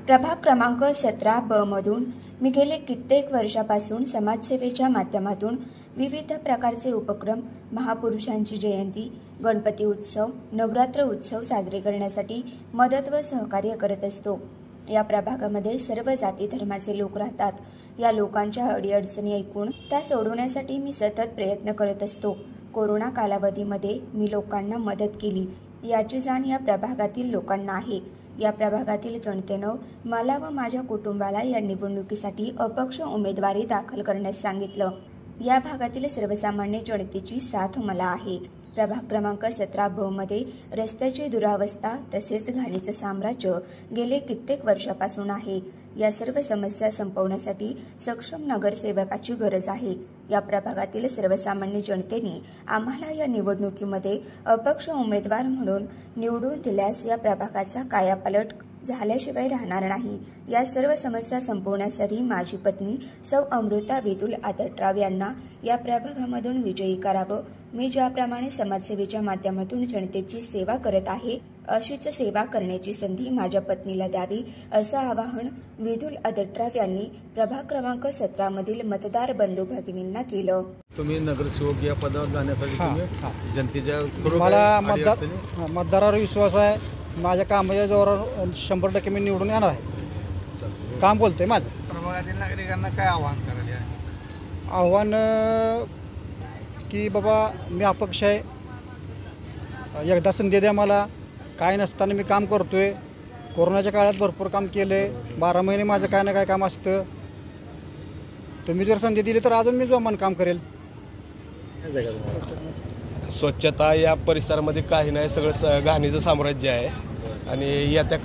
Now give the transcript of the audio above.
प्रभाग क्रमांक 17 ब मधून मी गेले कित्येक वर्षापासून समाजसेवेच्या माध्यमातून विविध प्रकारचे उपक्रम, महापुरुषांची जयंती, गणपती उत्सव, नवरात्र उत्सव साजरे करण्यासाठी मदत व सहकार्य करत असतो। या प्रभागामध्ये सर्व जाती धर्माचे लोक राहतात। या लोकांच्या अडीअडचणी ऐकून त्या सोडवण्यासाठी मी सतत प्रयत्न करत असतो। कोरोना कालावधीमध्ये मी लोकांना मदत केली, याची जाण या प्रभागातील लोकांना आहे। या प्रभागातील जनतेनं मला व माझ्या कुटुंबाला या निवडणुकीसाठी अपक्ष उमेदवारी दाखल करण्यास सांगितलं। या भागातील सर्वसामान्य जनतेची साथ मला आहे। प्रभाग क्रमांक 17 ब मध्ये रस्त्याची दुरावस्था तसेच घाणीचे साम्राज्य गेले कित्येक वर्षापासून आहे। या सर्व समस्या संपवण्यासाठी सक्षम नगरसेवकाची गरज आहे। या प्रभागातील सर्वसामान्य जनतेने आम्हाला या निवडणुकीमध्ये अपक्ष उमेदवार म्हणून निवडून दिल्यास या प्रभागाचा कायापालट झाल्याशिवाय राहणार नाही। या सर्व समस्या संपवण्यासाठी माझी पत्नी सौ अमृता विदुल आदटराव यांना या प्रभागामधून विजयी करावं। मी ज्याप्रमाणे समाजसेवेच्या माध्यमातून जनतेची सेवा करत आहे, अशीच सेवा करण्याची संधी माझ्या पत्नीला द्यावी, असं आवाहन विदुल आदटराव यांनी प्रभाग क्रमांक 17 मधील मतदार बंधू भगिनींना केलं। तुम्ही नगरसेवक या पदावर जाण्यासाठी तुम्ही जनतेच्या सर्व मला मतदारावर विश्वास आहे। माझ्या कामाच्या जोरावर 100% मी निवडून येणार आहे। काम बोलतोय माझं। प्रभागातील नागरिकांना काय आव्हान करायचे आहे? आव्हान की बाबा मी अपक्ष आहे, एकदा संधी द्या मला। काय नसताना मी काम करतोय। कोरोनाच्या काळात भरपूर काम केले, 12 महिने माझं काय ना काय काम असतं। तुम्ही जर संधी दिली तर अजून मी जोमान काम करेल। स्वच्छता या परिसरामध्ये काही नाही, सगळं घाणीचं साम्राज्य आहे आणि या त्या